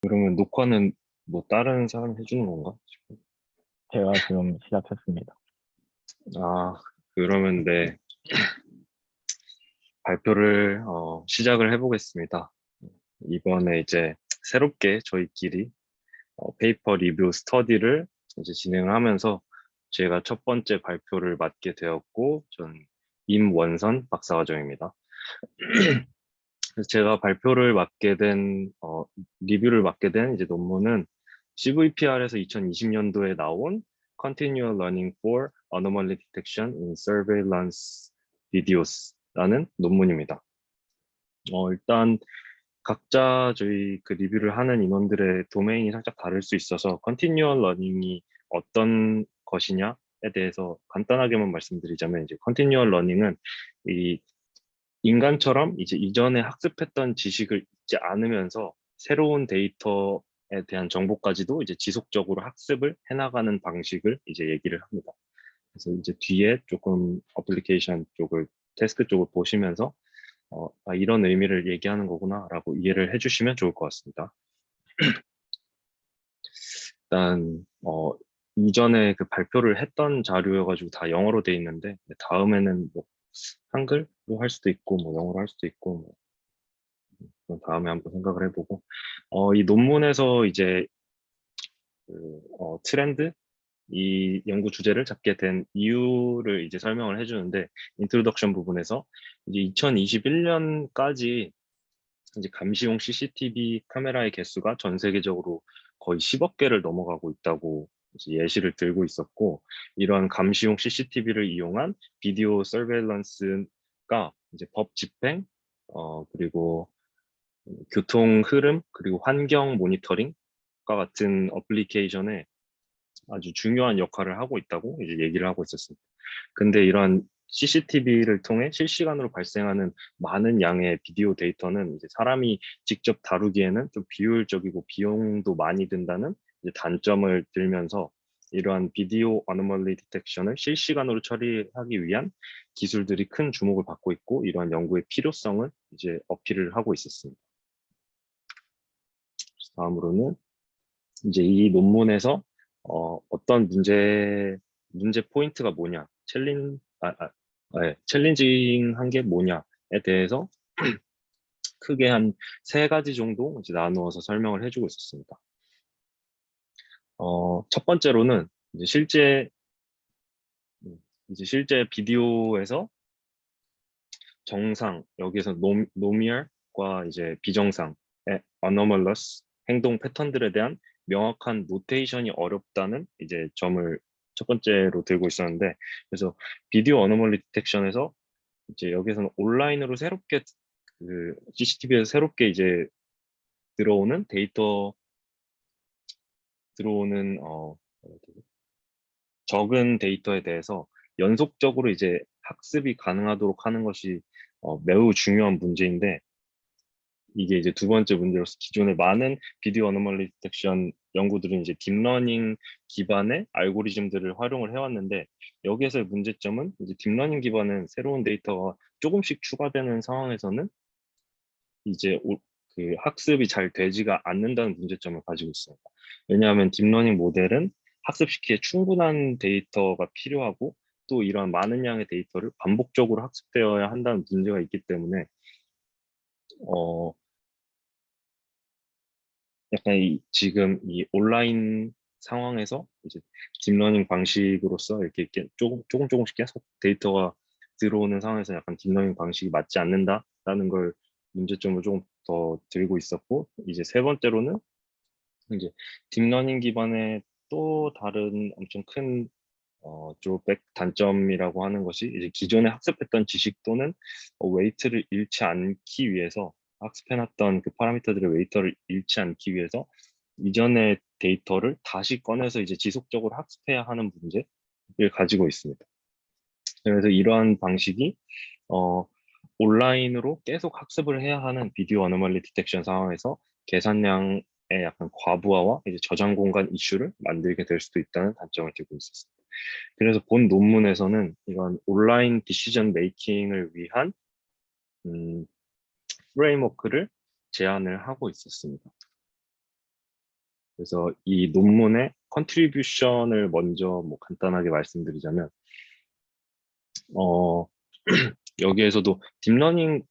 그러면 녹화는 뭐 다른 사람이 해주는 건가? 제가 지금 시작했습니다. 아, 그러면 네, 발표를 시작을 해보겠습니다. 이번에 이제 새롭게 저희끼리 페이퍼 리뷰 스터디를 이제 진행을 하면서 제가 첫 번째 발표를 맡게 되었고, 전 임원선 박사과정입니다. 그래서 제가 발표를 맡게 된, 리뷰를 맡게 된 이제 논문은 CVPR에서 2020년도에 나온 Continual Learning for Anomaly Detection in Surveillance Videos라는 논문입니다. 일단 각자 저희 그 리뷰를 하는 인원들의 도메인이 살짝 다를 수 있어서 Continual Learning이 어떤 것이냐에 대해서 간단하게만 말씀드리자면 이제 Continual Learning은 이 인간처럼 이제 이전에 학습했던 지식을 잊지 않으면서 새로운 데이터에 대한 정보까지도 이제 지속적으로 학습을 해나가는 방식을 이제 얘기를 합니다. 그래서 이제 뒤에 조금 어플리케이션 쪽을, 테스크 쪽을 보시면서 이런 의미를 얘기하는 거구나라고 이해를 해주시면 좋을 것 같습니다. 일단 이전에 그 발표를 했던 자료여가지고 다 영어로 돼 있는데 다음에는 뭐 한글로 할 수도 있고 뭐 영어로 할 수도 있고 뭐 그건 다음에 한번 생각을 해보고 이 논문에서 이제 트렌드 이 연구 주제를 잡게 된 이유를 이제 설명을 해주는데 인트로덕션 부분에서 이제 2021년까지 이제 감시용 CCTV 카메라의 개수가 전 세계적으로 거의 10억 개를 넘어가고 있다고 이제 예시를 들고 있었고 이러한 감시용 CCTV를 이용한 비디오 서베일런스가 이제 법 집행 그리고 교통 흐름 그리고 환경 모니터링과 같은 어플리케이션에 아주 중요한 역할을 하고 있다고 이제 얘기를 하고 있었습니다. 근데 이런 CCTV를 통해 실시간으로 발생하는 많은 양의 비디오 데이터는 이제 사람이 직접 다루기에는 좀 비효율적이고 비용도 많이 든다는 이제 단점을 들면서 이러한 비디오 어노멀리 디텍션을 실시간으로 처리하기 위한 기술들이 큰 주목을 받고 있고 이러한 연구의 필요성을 이제 어필을 하고 있었습니다. 다음으로는 이제 이 논문에서 어떤 문제 포인트가 뭐냐, 챌린징한 게 뭐냐에 대해서 크게 한 세 가지 정도 이제 나누어서 설명을 해주고 있었습니다. 첫 번째로는 이제 실제 비디오에서 정상, 여기서 노미얼과 이제 비정상의 anomalous 행동 패턴들에 대한 명확한 노테이션이 어렵다는 이제 점을 첫 번째로 들고 있었는데, 그래서 비디오 어노멀리 디텍션에서 이제 여기서는 온라인으로 새롭게 그 CCTV에서 새롭게 이제 들어오는 데이터 들어오는 적은 데이터에 대해서 연속적으로 이제 학습이 가능하도록 하는 것이 매우 중요한 문제인데 이게 이제 두 번째 문제로서 기존의 많은 비디오 어노멀리 디텍션 연구들은 이제 딥러닝 기반의 알고리즘들을 활용을 해왔는데 여기에서의 문제점은 이제 딥러닝 기반은 새로운 데이터가 조금씩 추가되는 상황에서는 이제 그 학습이 잘 되지가 않는다는 문제점을 가지고 있습니다. 왜냐하면 딥러닝 모델은 학습시키기에 충분한 데이터가 필요하고 또 이런 많은 양의 데이터를 반복적으로 학습되어야 한다는 문제가 있기 때문에 어, 약간 지금 이 온라인 상황에서 이제 딥러닝 방식으로서 이렇게 조금씩 계속 데이터가 들어오는 상황에서 약간 딥러닝 방식이 맞지 않는다라는 걸 문제점을 조금 더 들고 있었고 이제 세 번째로는 이제 딥러닝 기반의 또 다른 엄청 큰 드롭백 단점이라고 하는 것이 이제 기존에 학습했던 지식 또는 웨이트를 잃지 않기 위해서 학습해놨던 그 파라미터들의 웨이트를 잃지 않기 위해서 이전의 데이터를 다시 꺼내서 이제 지속적으로 학습해야 하는 문제를 가지고 있습니다. 그래서 이러한 방식이 어, 온라인으로 계속 학습을 해야 하는 비디오 어노멀리 디텍션 상황에서 계산량의 약간 과부하와 이제 저장 공간 이슈를 만들게 될 수도 있다는 단점을 들고 있었습니다. 그래서 본 논문에서는 이런 온라인 디시전 메이킹을 위한 음, 프레임워크를 제안을 하고 있었습니다. 그래서 이 논문의 컨트리뷰션을 먼저 뭐 간단하게 말씀드리자면, 어, 여기에서도 딥러닝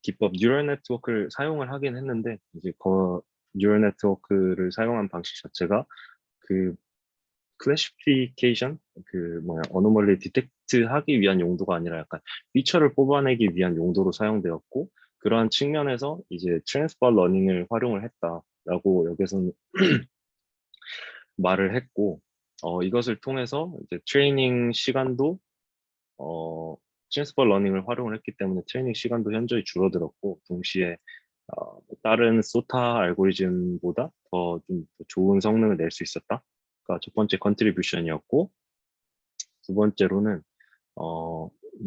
기법 뉴럴 네트워크를 사용을 하긴 했는데, 이제 그 뉴럴 네트워크를 사용한 방식 자체가 그 클래시피케이션, 그 뭐야, 어노멀리 디텍트 하기 위한 용도가 아니라 약간 피처를 뽑아내기 위한 용도로 사용되었고, 그러한 측면에서 이제 트랜스퍼 러닝을 활용을 했다라고 여기서는 말을 했고, 이것을 통해서 이제 트레이닝 시간도 트랜스퍼 러닝을 활용을 했기 때문에 트레이닝 시간도 현저히 줄어들었고, 동시에 다른 소타 알고리즘보다 더 좀 좋은 성능을 낼 수 있었다. 가 첫 번째 컨트리뷰션이었고, 두 번째로는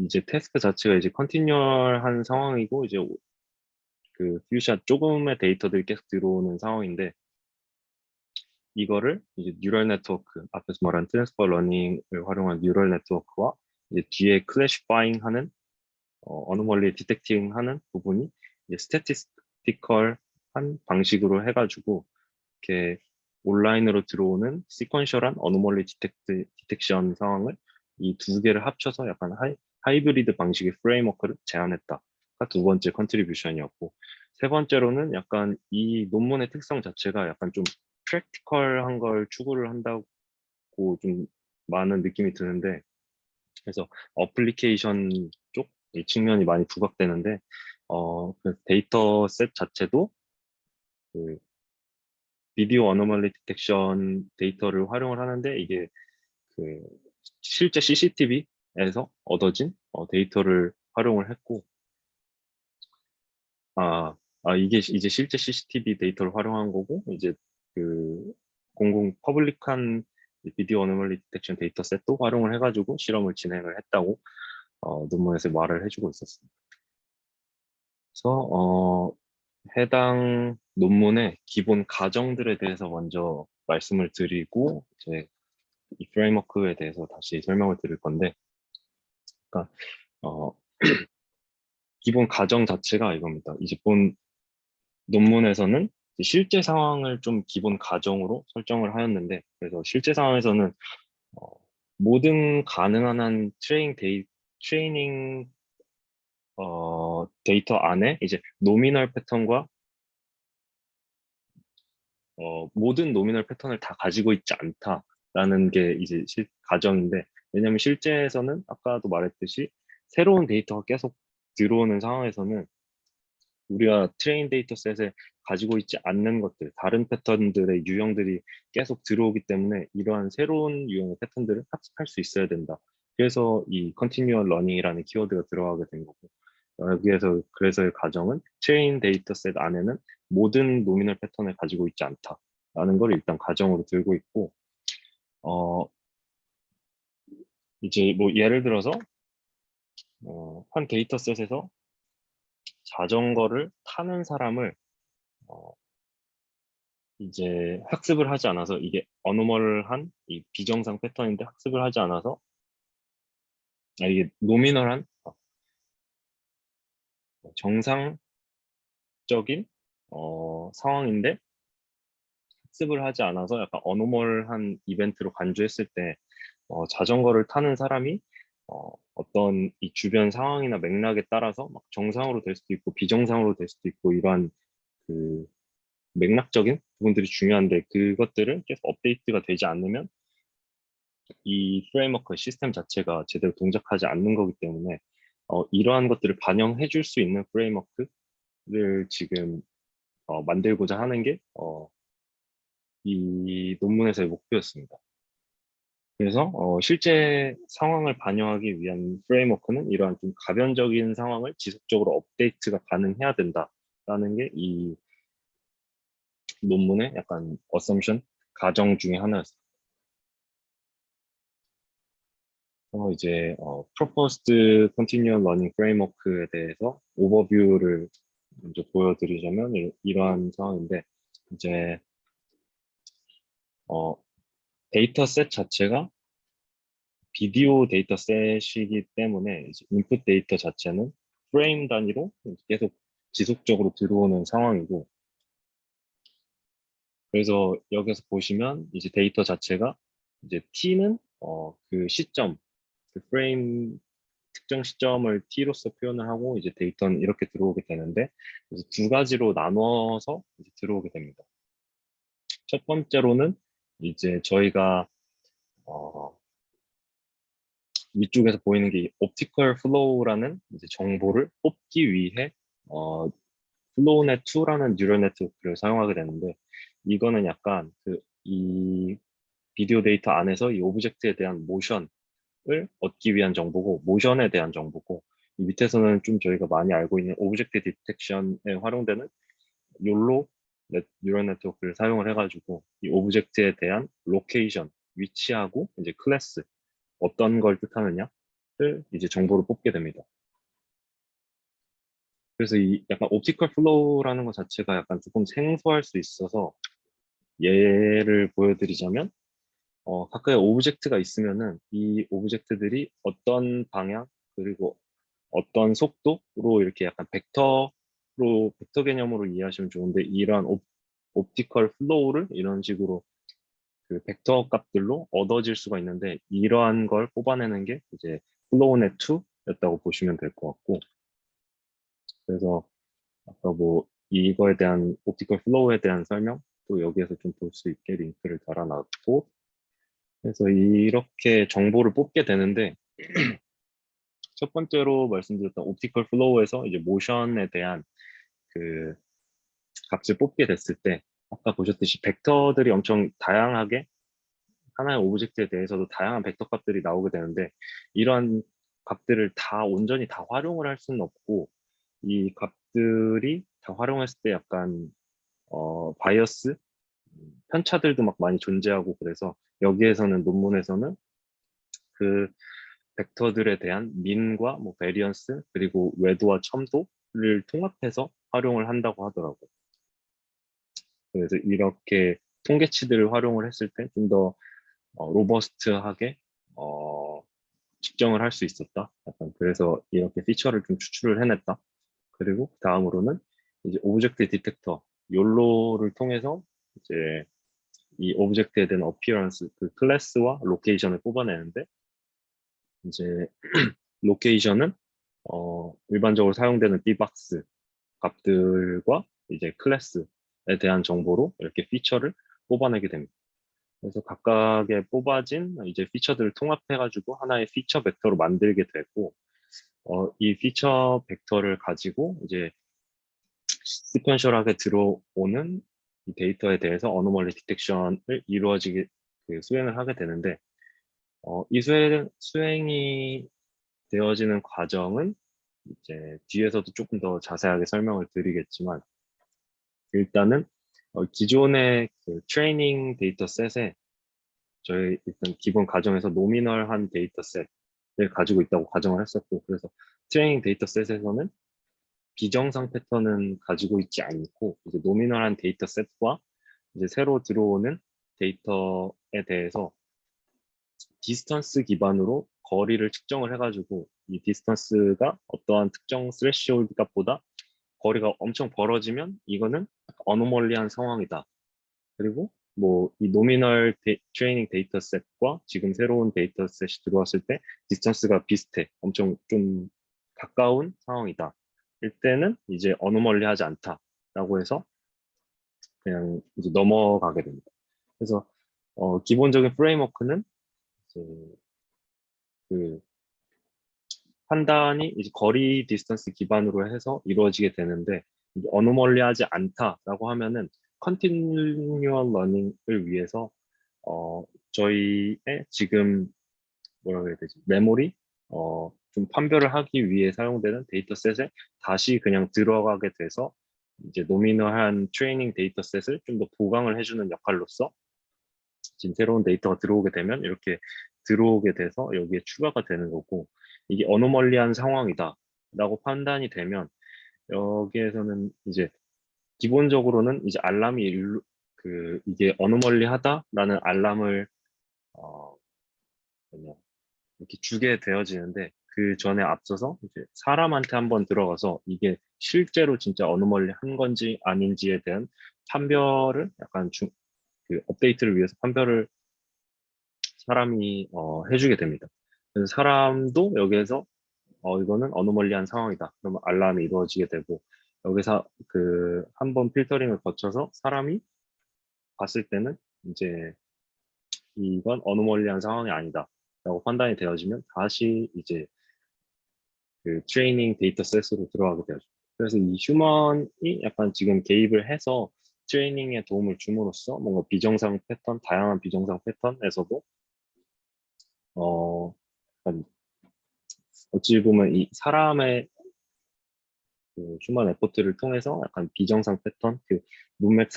이제 테스트 자체가 이제 컨티뉴얼한 상황이고, 이제 그 퓨샷 조금의 데이터들이 계속 들어오는 상황인데, 이거를 이제 뉴럴 네트워크, 앞에서 말한 트랜스퍼 러닝을 활용한 뉴럴 네트워크와 이제 뒤에 클래시파잉 하는 어노멀리 디텍팅 하는 부분이 이제 스태티스티컬한 방식으로 해가지고 이렇게 온라인으로 들어오는 시퀀셜한 어노멀리 디텍션 상황을 이 두 개를 합쳐서 약간 하이브리드 방식의 프레임워크를 제안했다가 두 번째 컨트리뷰션이었고, 세 번째로는 약간 이 논문의 특성 자체가 약간 좀 프랙티컬한 걸 추구를 한다고 좀 많은 느낌이 드는데, 그래서 어플리케이션 쪽 이 측면이 많이 부각되는데, 그 데이터 셋 자체도 그 비디오 어노멀리 디텍션 데이터를 활용을 하는데, 이게 그 실제 CCTV에서 얻어진 데이터를 활용을 했고, 이게 이제 실제 CCTV 데이터를 활용한 거고, 이제 그 공공 퍼블릭한 비디오 어노멀리 디텍션 데이터 셋도 활용을 해가지고 실험을 진행을 했다고 논문에서 말을 해주고 있었습니다. 그래서 해당 논문의 기본 가정들에 대해서 먼저 말씀을 드리고, 이제 이 프레임워크에 대해서 다시 설명을 드릴 건데, 그러니까 어, 기본 가정 자체가 이겁니다. 이제 본 논문에서는 실제 상황을 좀 기본 가정으로 설정을 하였는데, 그래서 실제 상황에서는 어, 모든 가능한 한 트레이닝 데이터 안에 이제 노미널 패턴과 모든 노미널 패턴을 다 가지고 있지 않다라는 게 이제 가정인데, 왜냐하면 실제에서는 아까도 말했듯이 새로운 데이터가 계속 들어오는 상황에서는 우리가 트레인 데이터셋에 가지고 있지 않는 것들, 다른 패턴들의 유형들이 계속 들어오기 때문에 이러한 새로운 유형의 패턴들을 학습할 수 있어야 된다. 그래서 이 continual learning이라는 키워드가 들어가게 된 거고, 여기에서 그래서의 가정은 트레인 데이터셋 안에는 모든 노미널 패턴을 가지고 있지 않다라는 걸 일단 가정으로 들고 있고, 어, 이제 뭐 예를 들어서 한 데이터셋에서 자전거를 타는 사람을 어, 이제 학습을 하지 않아서, 이게 어노멀한 이 비정상 패턴인데 학습을 하지 않아서, 이게 노미널한 정상적인 상황인데 학습을 하지 않아서 약간 어노멀한 이벤트로 간주했을 때 자전거를 타는 사람이 어떤 이 주변 상황이나 맥락에 따라서 막 정상으로 될 수도 있고 비정상으로 될 수도 있고, 이러한 그 맥락적인 부분들이 중요한데 그것들을 계속 업데이트가 되지 않으면 이 프레임워크 시스템 자체가 제대로 동작하지 않는 거기 때문에 이러한 것들을 반영해 줄 수 있는 프레임워크를 지금 만들고자 하는 게 이 논문에서의 목표였습니다. 그래서 실제 상황을 반영하기 위한 프레임워크는 이러한 좀 가변적인 상황을 지속적으로 업데이트가 가능해야 된다라는 게 이 논문의 약간 어썸션, 가정 중에 하나였습니다. 이제 Proposed Continuous Learning Framework에 대해서 오버뷰를 먼저 보여드리자면 이러한 상황인데, 이제 어, 데이터셋 자체가 비디오 데이터셋이기 때문에 이제 인풋 데이터 자체는 프레임 단위로 계속 지속적으로 들어오는 상황이고, 그래서 여기서 보시면 이제 데이터 자체가 이제 t는 그 시점, 그 프레임 특정 시점을 t로서 표현을 하고 이제 데이터는 이렇게 들어오게 되는데 그래서 두 가지로 나눠서 이제 들어오게 됩니다. 첫 번째로는 이제 저희가 어, 위쪽에서 보이는 게 옵티컬 플로우라는 이제 정보를 뽑기 위해 플로우넷2라는 뉴럴 네트워크를 사용하게 되는데 이거는 약간 이 비디오 데이터 안에서 이 오브젝트에 대한 모션을 얻기 위한 정보고 모션에 대한 정보고 이 밑에서는 좀 저희가 많이 알고 있는 오브젝트 디텍션에 활용되는 욜로 뉴럴 네트워크를 사용을 해가지고 이 오브젝트에 대한 로케이션, 위치하고 이제 클래스 어떤 걸 뜻하느냐를 이제 정보를 뽑게 됩니다. 그래서 이 약간 옵티컬 플로우라는 것 자체가 약간 조금 생소할 수 있어서 예를 보여드리자면 각각의 오브젝트가 있으면은 이 오브젝트들이 어떤 방향 그리고 어떤 속도로 이렇게 약간 벡터 개념으로 이해하시면 좋은데 이러한 옵티컬 플로우를 이런 식으로 그 벡터 값들로 얻어질 수가 있는데 이러한 걸 뽑아내는 게 이제 플로우넷 2였다고 보시면 될 것 같고 그래서 아까 뭐 이거에 대한 옵티컬 플로우에 대한 설명 또 여기에서 좀 볼 수 있게 링크를 달아놨고 그래서 이렇게 정보를 뽑게 되는데 첫 번째로 말씀드렸던 옵티컬 플로우에서 이제 모션에 대한 그 값을 뽑게 됐을 때 아까 보셨듯이 벡터들이 엄청 다양하게 하나의 오브젝트에 대해서도 다양한 벡터 값들이 나오게 되는데 이러한 값들을 다 온전히 다 활용을 할 수는 없고 이 값들이 다 활용했을 때 약간 바이어스 편차들도 막 많이 존재하고 그래서 여기에서는 논문에서는 그 벡터들에 대한 민과 뭐 베리언스 그리고 외도와 첨도를 통합해서 활용을 한다고 하더라고요. 그래서 이렇게 통계치들을 활용을 했을 때 좀 더 로버스트하게 측정을 할 수 있었다. 약간 그래서 이렇게 피처를 좀 추출을 해냈다. 그리고 다음으로는 이제 오브젝트 디텍터 욜로를 통해서 이제 이 오브젝트에 대한 어피어런스 그 클래스와 로케이션을 뽑아내는데 이제 로케이션은 일반적으로 사용되는 B박스 값들과 이제 클래스에 대한 정보로 이렇게 피처를 뽑아내게 됩니다. 그래서 각각의 뽑아진 이제 피처들을 통합해가지고 하나의 피처 벡터로 만들게 되고, 이 피처 벡터를 가지고 이제 시퀀셜하게 들어오는 이 데이터에 대해서 어노멀리 디텍션을 이루어지게 수행을 하게 되는데, 이 수행이 되어지는 과정은 이제 뒤에서도 조금 더 자세하게 설명을 드리겠지만, 일단은 기존의 그 트레이닝 데이터셋에 저희 일단 기본 가정에서 노미널한 데이터셋을 가지고 있다고 가정을 했었고, 그래서 트레이닝 데이터셋에서는 비정상 패턴은 가지고 있지 않고, 이제 노미널한 데이터셋과 이제 새로 들어오는 데이터에 대해서 디스턴스 기반으로 거리를 측정을 해가지고, 이 디스턴스가 어떠한 특정 스레시홀드 값보다 거리가 엄청 벌어지면 이거는 어노멀리한 상황이다. 그리고 뭐 이 노미널 트레이닝 데이터셋과 지금 새로운 데이터셋이 들어왔을 때 디스턴스가 비슷해. 엄청 좀 가까운 상황이다. 이때는 이제 어노멀리하지 않다라고 해서 그냥 이제 넘어가게 됩니다. 그래서 기본적인 프레임워크는 이제 그 판단이 이제 거리 디스턴스 기반으로 해서 이루어지게 되는데 어노멀리하지 않다라고 하면은 컨티뉴얼 러닝을 위해서 저희의 지금 뭐라고 해야 되지? 메모리 좀 판별을 하기 위해 사용되는 데이터셋에 다시 그냥 들어가게 돼서 이제 노미널한 트레이닝 데이터셋을 좀 더 보강을 해주는 역할로서 지금 새로운 데이터가 들어오게 되면 이렇게 들어오게 돼서 여기에 추가가 되는 거고 이게 어노멀리한 상황이다 라고 판단이 되면 여기에서는 이제 기본적으로는 이제 알람이 이게 어노멀리하다라는 알람을 어, 뭐냐, 이렇게 주게 되어지는데 그 전에 앞서서 이제 사람한테 한번 들어가서 이게 실제로 진짜 어노멀리 한 건지 아닌지에 대한 판별을 약간 그 업데이트를 위해서 판별을 사람이 해주게 됩니다. 그래서 사람도 여기에서 이거는 어노멀리한 상황이다. 그러면 알람이 이루어지게 되고 여기서 그 한 번 필터링을 거쳐서 사람이 봤을 때는 이제 이건 어노멀리한 상황이 아니다. 라고 판단이 되어지면 다시 이제 그 트레이닝 데이터셋으로 들어가게 되죠. 그래서 이 휴먼이 약간 지금 개입을 해서 트레이닝에 도움을 줌으로써 뭔가 비정상 패턴, 다양한 비정상 패턴에서도 어, 약간 어찌 보면 이 사람의 그 휴먼 에포트를 통해서 약간 비정상 패턴, 그 문맥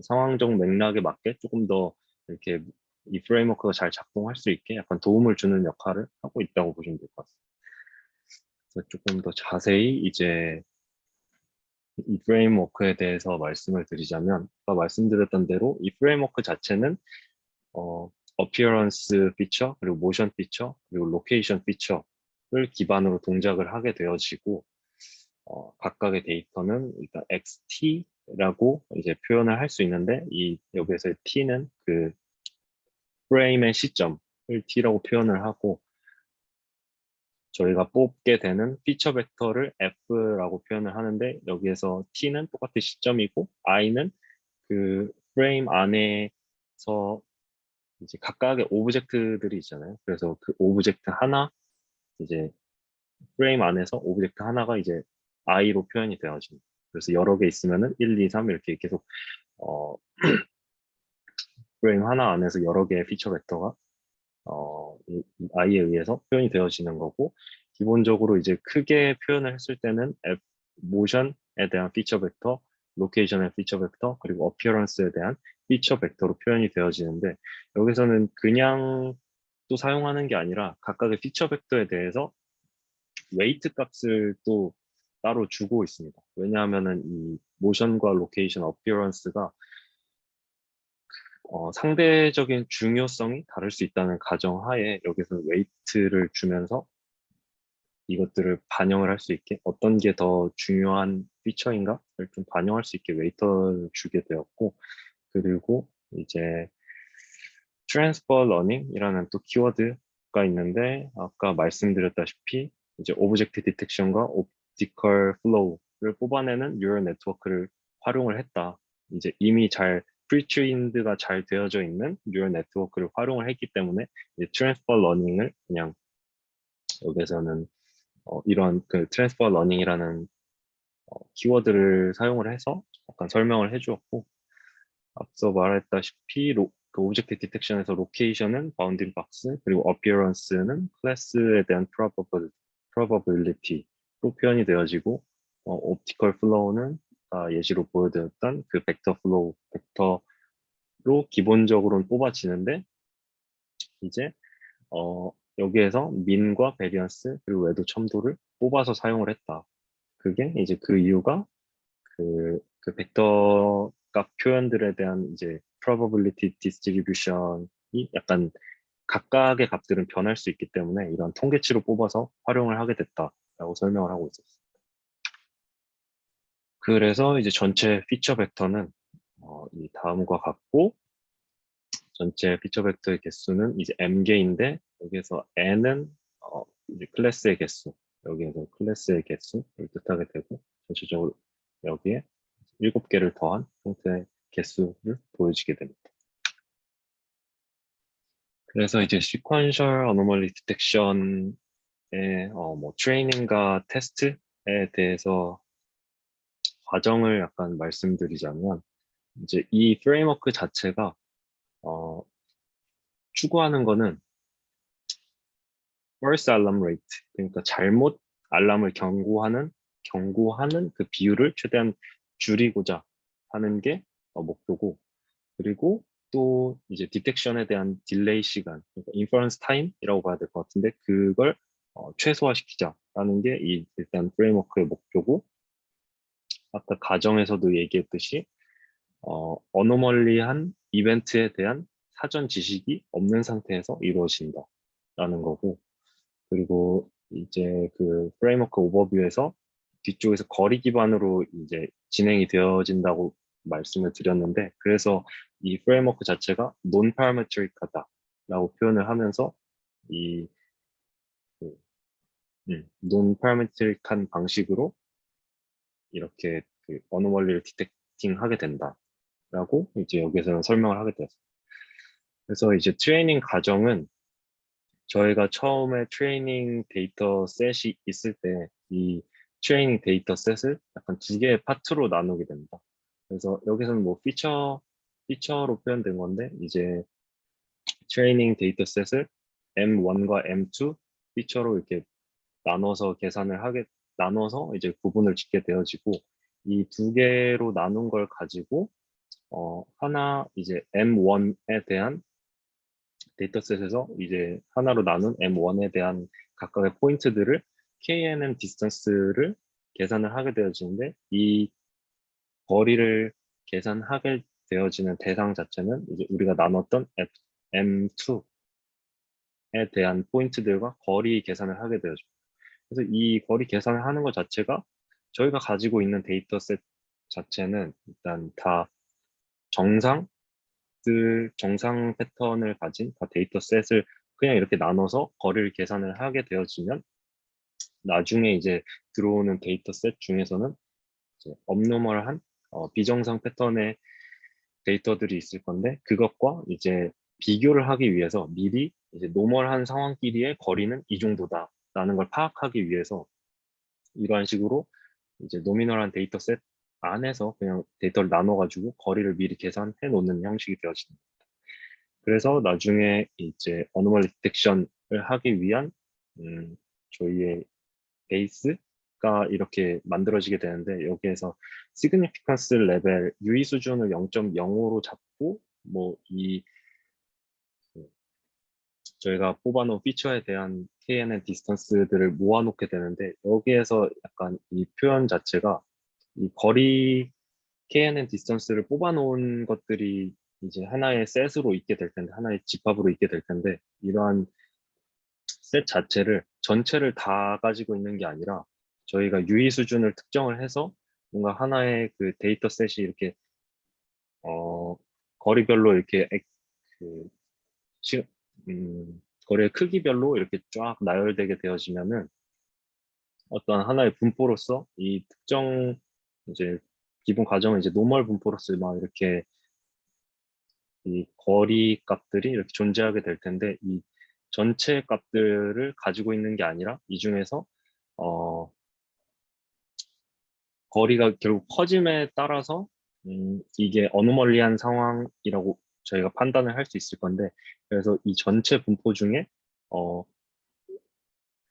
상황적 맥락에 맞게 조금 더 이렇게 이 프레임워크가 잘 작동할 수 있게 약간 도움을 주는 역할을 하고 있다고 보시면 될 것 같습니다. 그래서 조금 더 자세히 이제 이 프레임워크에 대해서 말씀을 드리자면 아까 말씀드렸던 대로 이 프레임워크 자체는 어피어런스 피처 그리고 모션 피처 그리고 로케이션 피처를 기반으로 동작을 하게 되어지고 각각의 데이터는 일단 XT라고 이제 표현을 할 수 있는데 이 여기에서 T는 그 프레임의 시점을 T라고 표현을 하고 저희가 뽑게 되는 피처 벡터를 F라고 표현을 하는데 여기에서 T는 똑같이 시점이고 I는 그 프레임 안에서 이제 각각의 오브젝트들이 있잖아요. 그래서 그 오브젝트 하나 이제 프레임 안에서 오브젝트 하나가 이제 I로 표현이 되어집니다. 그래서 여러 개 있으면은 1, 2, 3 이렇게 계속 어, 프레임 하나 안에서 여러 개의 피처 벡터가 이 I에 의해서 표현이 되어지는 거고 기본적으로 이제 크게 표현을 했을 때는 모션에 대한 피처 벡터, 로케이션의 피처 벡터, 그리고 어피어런스에 대한 피처 벡터로 표현이 되어지는데 여기서는 그냥 또 사용하는 게 아니라 각각의 피처 벡터에 대해서 웨이트 값을 또 따로 주고 있습니다. 왜냐하면은 이 모션과 로케이션, 어피어런스가 상대적인 중요성이 다를 수 있다는 가정하에 여기서 웨이트를 주면서 이것들을 반영을 할 수 있게 어떤 게 더 중요한 피처인가를 좀 반영할 수 있게 웨이터를 주게 되었고 그리고 이제 트랜스퍼 러닝이라는 또 키워드가 있는데 아까 말씀드렸다시피 이제 오브젝트 디텍션과 옵티컬 플로우를 뽑아내는 뉴럴 네트워크를 활용을 했다. 이제 이미 잘 프리트레인드가 잘 되어져 있는 뉴럴 네트워크를 활용을 했기 때문에 이제 트랜스퍼 러닝을 그냥 여기서는 이런 그 트랜스퍼 러닝이라는 키워드를 사용을 해서 약간 설명을 해주었고 앞서 말했다시피 그 오브젝트 디텍션에서 로케이션은 바운딩 박스 그리고 어피어런스는 클래스에 대한 probability로 표현이 되어지고 옵티컬 플로우는 예시로 보여드렸던 그 벡터 플로우 벡터로 기본적으로는 뽑아지는데 이제 여기에서 민과 베리언스 그리고 외도 첨도를 뽑아서 사용을 했다. 그게 이제 그 이유가 그 벡터 값 표현들에 대한 이제 probability distribution이 약간 각각의 값들은 변할 수 있기 때문에 이런 통계치로 뽑아서 활용을 하게 됐다라고 설명을 하고 있었어요. 그래서 이제 전체 피처 벡터는 이 다음과 같고 전체 피처 벡터의 개수는 이제 m개인데 여기에서 n은 이제 클래스의 개수 여기에서 클래스의 개수를 뜻하게 되고 전체적으로 여기에 7개를 더한 형태의 개수를 보여주게 됩니다. 그래서 이제 sequential anomaly detection의 뭐 트레이닝과 테스트에 대해서 과정을 약간 말씀드리자면 이제 이 프레임워크 자체가 어, 추구하는 거는 false alarm rate 그러니까 잘못 알람을 경고하는 그 비율을 최대한 줄이고자 하는 게 목표고 그리고 또 이제 디텍션에 대한 딜레이 시간, 그러니까 인퍼런스 타임이라고 봐야 될 것 같은데 그걸 최소화시키자라는 게 이 일단 프레임워크의 목표고 아까 가정에서도 얘기했듯이 어노멀리한 이벤트에 대한 사전 지식이 없는 상태에서 이루어진다라는 거고 그리고 이제 그 프레임워크 오버뷰에서 뒤쪽에서 거리 기반으로 이제 진행이 되어진다고 말씀을 드렸는데, 그래서 이 프레임워크 자체가 non-parametric하다라고 표현을 하면서 이 non-parametric한 방식으로 이렇게 그 언어 원리를 디텍팅하게 된다라고 이제 여기서는 설명을 하게 되었어요. 그래서 이제 트레이닝 과정은 저희가 처음에 트레이닝 데이터 셋이 있을 때 이 트레이닝 데이터 셋을 약간 두 개의 파트로 나누게 됩니다. 그래서 여기서는 뭐 피처로 표현된 건데 이제 트레이닝 데이터 셋을 M1과 M2 피처로 이렇게 나눠서 나눠서 이제 구분을 짓게 되어지고 이 두 개로 나눈 걸 가지고 하나 이제 M1에 대한 데이터셋에서 이제 하나로 나눈 M1에 대한 각각의 포인트들을 KNN 디스턴스를 계산을 하게 되어지는데 이 거리를 계산하게 되어지는 대상 자체는 이제 우리가 나눴던 M2에 대한 포인트들과 거리 계산을 하게 되어죠. 그래서 이 거리 계산을 하는 것 자체가 저희가 가지고 있는 데이터셋 자체는 일단 다 정상 정상 패턴을 가진 다 데이터셋을 그냥 이렇게 나눠서 거리를 계산을 하게 되어지면 나중에 이제 들어오는 데이터셋 중에서는 이제 업노멀한 비정상 패턴의 데이터들이 있을 건데 그것과 이제 비교를 하기 위해서 미리 이제 노멀한 상황끼리의 거리는 이 정도다라는 걸 파악하기 위해서 이러한 식으로 이제 노미널한 데이터셋 안에서 그냥 데이터를 나눠가지고 거리를 미리 계산해 놓는 형식이 되어집니다. 그래서 나중에 이제 어노멀리 디텍션을 하기 위한 저희의 베이스가 이렇게 만들어지게 되는데 여기에서 시그니피칸스 레벨 유의 수준을 0.05로 잡고 뭐이 저희가 뽑아놓은 피처에 대한 KNN 디스턴스들을 모아놓게 되는데 여기에서 약간 이 표현 자체가 이 거리 KNN 디스턴스를 뽑아놓은 것들이 이제 하나의 셋으로 있게 될 텐데 하나의 집합으로 있게 될 텐데 이러한 셋 자체를 전체를 다 가지고 있는 게 아니라 저희가 유의 수준을 특정을 해서 뭔가 하나의 그 데이터 셋이 이렇게 어 거리별로 이렇게 그 시, 거리의 크기별로 이렇게 쫙 나열되게 되어지면은 어떤 하나의 분포로서 이 특정 이제 기본 과정은 이제 노멀 분포로서 막 이렇게 이 거리 값들이 이렇게 존재하게 될 텐데 이 전체 값들을 가지고 있는 게 아니라 이 중에서 어 거리가 결국 커짐에 따라서 이게 어노멀리한 상황이라고 저희가 판단을 할 수 있을 건데 그래서 이 전체 분포 중에 어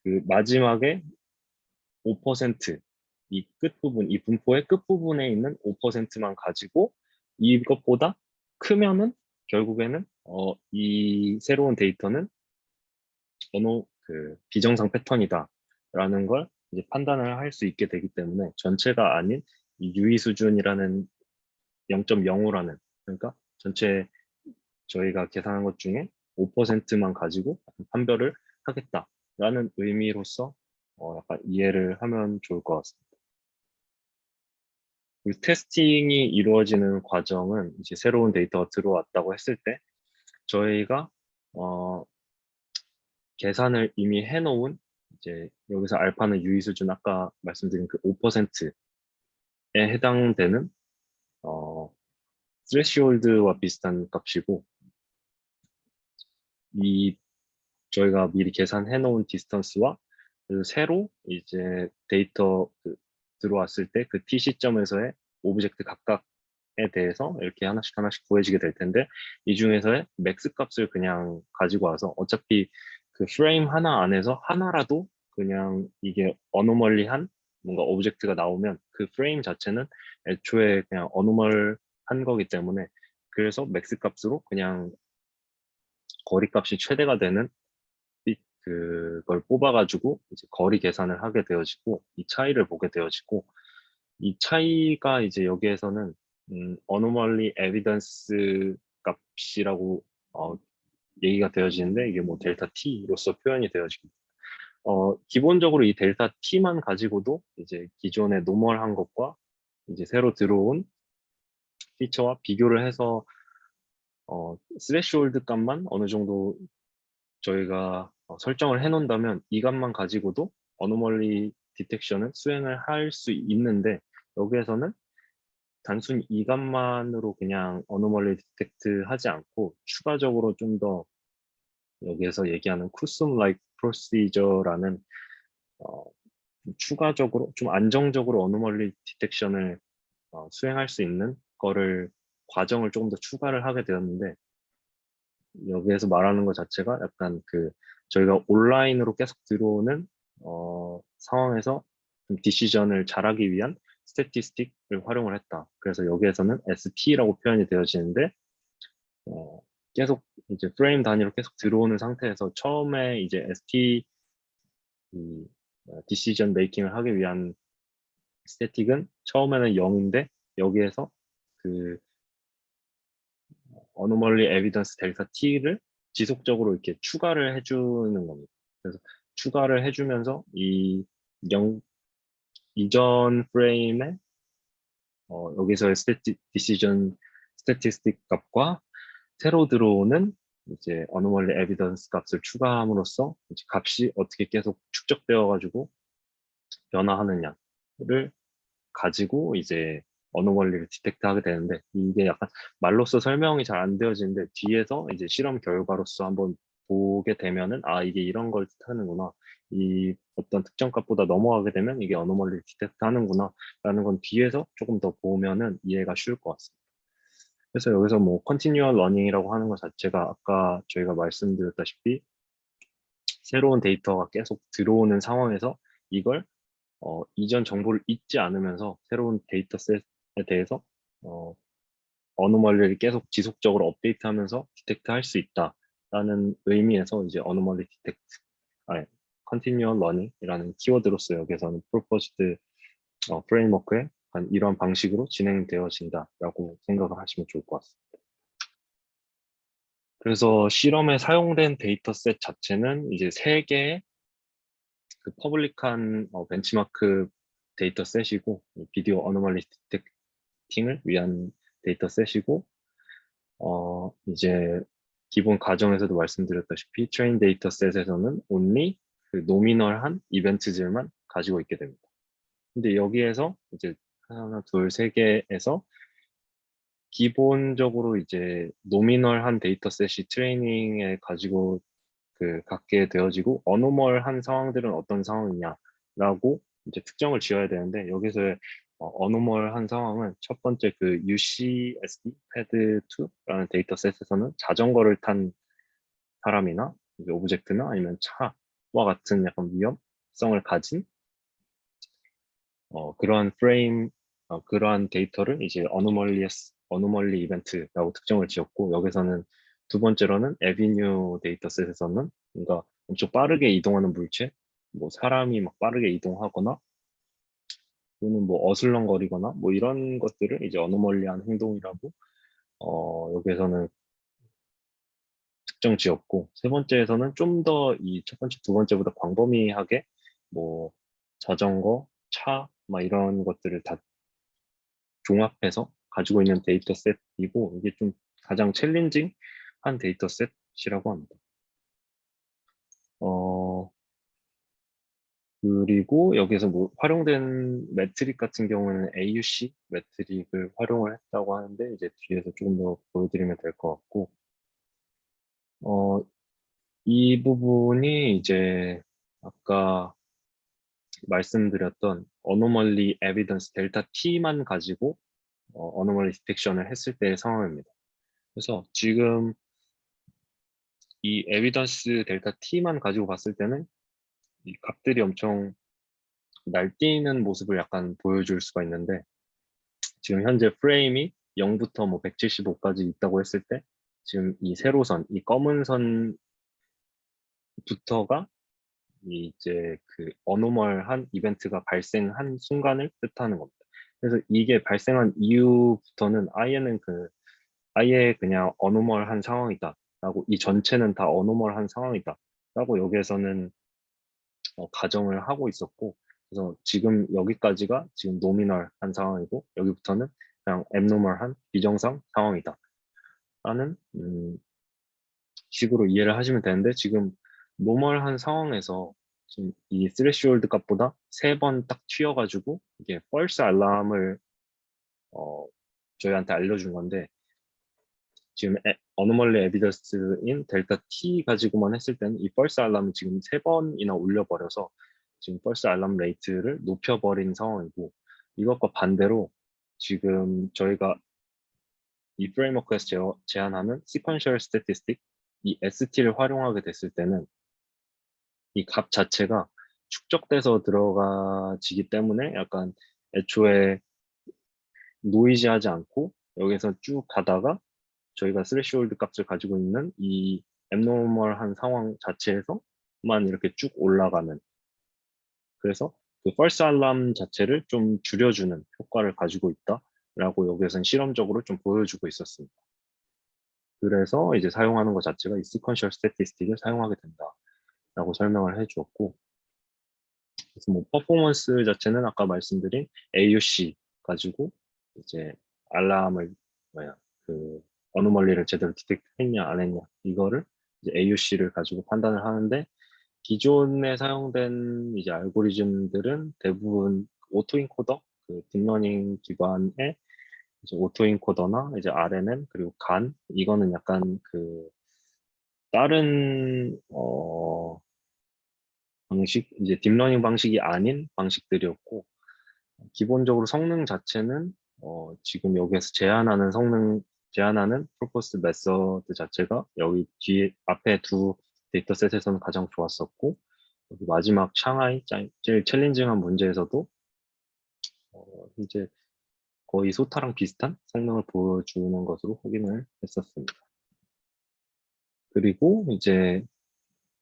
그 마지막에 5% 이 끝부분, 이 분포의 끝부분에 있는 5%만 가지고 이것보다 크면은 결국에는 이 새로운 데이터는 어느 그 비정상 패턴이다라는 걸 이제 판단을 할 수 있게 되기 때문에 전체가 아닌 이 유의 수준이라는 0.05라는 그러니까 전체 저희가 계산한 것 중에 5%만 가지고 판별을 하겠다라는 의미로서 약간 이해를 하면 좋을 것 같습니다. 그 테스팅이 이루어지는 과정은 이제 새로운 데이터가 들어왔다고 했을 때 저희가 어, 계산을 이미 해놓은 이제 여기서 알파는 유의 수준 아까 말씀드린 그 5%에 해당되는 스레시홀드와 비슷한 값이고 이 저희가 미리 계산해 놓은 디스턴스와 그 새로 이제 데이터 들어왔을 때 그 t 시점에서의 오브젝트 각각에 대해서 이렇게 하나씩 하나씩 구해지게 될 텐데 이 중에서의 맥스 값을 그냥 가지고 와서 어차피 그 프레임 하나 안에서 하나라도 그냥 이게 어노멀리한 뭔가 오브젝트가 나오면 그 프레임 자체는 애초에 그냥 어노멀한 거기 때문에 그래서 맥스 값으로 그냥 거리 값이 최대가 되는 그걸 뽑아가지고 이제 거리 계산을 하게 되어지고 이 차이를 보게 되어지고 이 차이가 이제 여기에서는 anomaly evidence 값이라고 얘기가 되어지는데 이게 뭐 델타 t로서 표현이 되어집니다. 기본적으로 이 델타 t만 가지고도 이제 기존의 노멀한 것과 이제 새로 들어온 피처와 비교를 해서 스레시홀드 값만 어느 정도 저희가 설정을 해 놓는다면 이 값만 가지고도 어노멀리 디텍션은 수행을 할 수 있는데, 여기에서는 단순히 이 값만으로 그냥 어노멀리 디텍트 하지 않고 추가적으로 좀 더 여기에서 얘기하는 쿠슨 라이크 프로시저라는 좀 추가적으로 좀 안정적으로 어노멀리 디텍션을 수행할 수 있는 거를 과정을 조금 더 추가를 하게 되었는데, 여기에서 말하는 것 자체가 약간 그 저희가 온라인으로 계속 들어오는 상황에서 좀 디시전을 잘하기 위한 스태티스틱을 활용을 했다. 그래서 여기에서는 ST라고 표현이 되어지는데, 어, 계속 이제 프레임 단위로 계속 들어오는 상태에서 처음에 이제 ST 이 디시전 메이킹을 하기 위한 스태틱은 처음에는 0인데, 여기에서 그 어노멀리 에비던스 델타 T를 지속적으로 이렇게 추가를 해주는 겁니다. 그래서 추가를 해주면서 이 이전 프레임에 여기서의 디시전 스태티스틱 값과 새로 들어오는 이제 어노멀리 에비던스 값을 추가함으로써 이제 값이 어떻게 계속 축적되어 가지고 변화하느냐를 가지고 이제 어노멀리를 디텍트하게 되는데, 이게 약간 말로써 설명이 잘 안 되어지는데 뒤에서 이제 실험 결과로서 한번 보게 되면은 이게 이런 걸 뜻하는구나, 이 어떤 특정 값보다 넘어가게 되면 이게 어노멀리를 디텍트하는구나 라는 건 뒤에서 조금 더 보면은 이해가 쉬울 것 같습니다. 그래서 여기서 뭐 컨티뉴얼 러닝이라고 하는 것 자체가 아까 저희가 말씀드렸다시피 새로운 데이터가 계속 들어오는 상황에서 이걸 이전 정보를 잊지 않으면서 새로운 데이터셋에 대해서 어, 어노멀리를 계속 지속적으로 업데이트하면서 디텍트 할 수 있다라는 의미에서 이제 어노멀리 디텍트, 아니, 컨티뉴얼 러닝이라는 키워드로서 여기서는 프로포즈드 프레임워크에 이런 방식으로 진행되어진다라고 생각을 하시면 좋을 것 같습니다. 그래서 실험에 사용된 데이터셋 자체는 이제 세 개의 그 퍼블릭한 벤치마크 데이터셋이고, 비디오 어노멀리 디텍팅을 위한 데이터셋이고, 이제 기본 가정에서도 말씀드렸다시피 트레인 데이터셋에서는 only 그 노미널한 이벤트들만 가지고 있게 됩니다. 근데 여기에서 이제 하나, 둘, 세 개에서 기본적으로 이제 노미널한 데이터셋이 트레이닝에 가지고 갖게 되어지고, 어노멀한 상황들은 어떤 상황이냐라고 이제 특정을 지어야 되는데, 여기서의 어노멀한 상황은 첫 번째 그 UCSD PAD2라는 데이터셋에서는 자전거를 탄 사람이나 이제 오브젝트나 아니면 차와 같은 약간 위험성을 가진 그러한 그러한 데이터를 이제 어노멀리 이벤트라고 특정을 지었고, 여기서는 두 번째로는 에비뉴 데이터셋에서는 뭔가 엄청 빠르게 이동하는 물체, 뭐 사람이 막 빠르게 이동하거나 또는 뭐 어슬렁거리거나 뭐 이런 것들을 이제 어노멀리한 행동이라고 여기에서는 특정 지었고, 세 번째에서는 좀 더 이 첫 번째, 두 번째보다 광범위하게 뭐 자전거, 차, 막 이런 것들을 다 종합해서 가지고 있는 데이터셋이고, 이게 좀 가장 챌린징한 데이터셋이라고 합니다. 어, 그리고 여기서 뭐 활용된 매트릭 같은 경우는 AUC 매트릭을 활용을 했다고 하는데, 이제 뒤에서 조금 더 보여드리면 될 것 같고, 어, 이 부분이 이제 아까 말씀드렸던 어노멀리 에비던스 델타 T만 가지고 어노멀리 디텍션을 했을 때의 상황입니다. 그래서 지금 이 에비던스 델타 T만 가지고 봤을 때는 이 값들이 엄청 날뛰는 모습을 약간 보여줄 수가 있는데, 지금 현재 프레임이 0부터 뭐 175까지 있다고 했을 때 지금 이 세로선, 이 검은 선부터가 이제 그 어노멀한 이벤트가 발생한 순간을 뜻하는 겁니다. 그래서 이게 발생한 이후부터는 아예 그냥 어노멀한 상황이다 라고, 이 전체는 다 어노멀한 상황이다 라고 여기에서는 가정을 하고 있었고, 그래서 지금 여기까지가 지금 노미널한 상황이고, 여기부터는 그냥 abnormal한 비정상 상황이다 라는 식으로 이해를 하시면 되는데, 지금 노멀한 상황에서 지금 이 스레시홀드 값보다 3번 딱 튀어가지고 이게 false 알람을 저희한테 알려준 건데, 지금 anomaly evidence인 델타 T 가지고만 했을 때는 이 false 알람을 지금 3번이나 올려버려서 지금 false 알람 레이트를 높여버린 상황이고, 이것과 반대로 지금 저희가 이 프레임워크에서 제안하는 sequential statistic, 이 ST를 활용하게 됐을 때는 이 값 자체가 축적돼서 들어가지기 때문에 약간 애초에 노이즈하지 않고 여기서 쭉 가다가 저희가 스레시홀드 값을 가지고 있는 이 앱노멀한 상황 자체에서만 이렇게 쭉 올라가는, 그래서 그 false 알람 자체를 좀 줄여주는 효과를 가지고 있다라고 여기서는 실험적으로 좀 보여주고 있었습니다. 그래서 이제 사용하는 것 자체가 이 sequential statistic을 사용하게 된다라고 설명을 해주었고, 그래서 뭐 퍼포먼스 자체는 아까 말씀드린 AUC 가지고 이제 알람을 그 어노멀리를 제대로 디텍트 했냐 안 했냐 이거를 이제 AUC를 가지고 판단을 하는데, 기존에 사용된 이제 알고리즘들은 대부분 오토인코더, 그 딥러닝 기반의 이제 오토인코더나 이제 RNN 그리고 간, 이거는 약간 그 다른 방식, 이제 딥러닝 방식이 아닌 방식들이었고, 기본적으로 성능 자체는 지금 여기에서 제한하는 프로포스 메서드 자체가 여기 뒤에 앞에 두 데이터셋에서는 가장 좋았었고, 여기 마지막 샹하이 제일 챌린징한 문제에서도 이제 거의 소타랑 비슷한 성능을 보여주는 것으로 확인을 했었습니다. 그리고 이제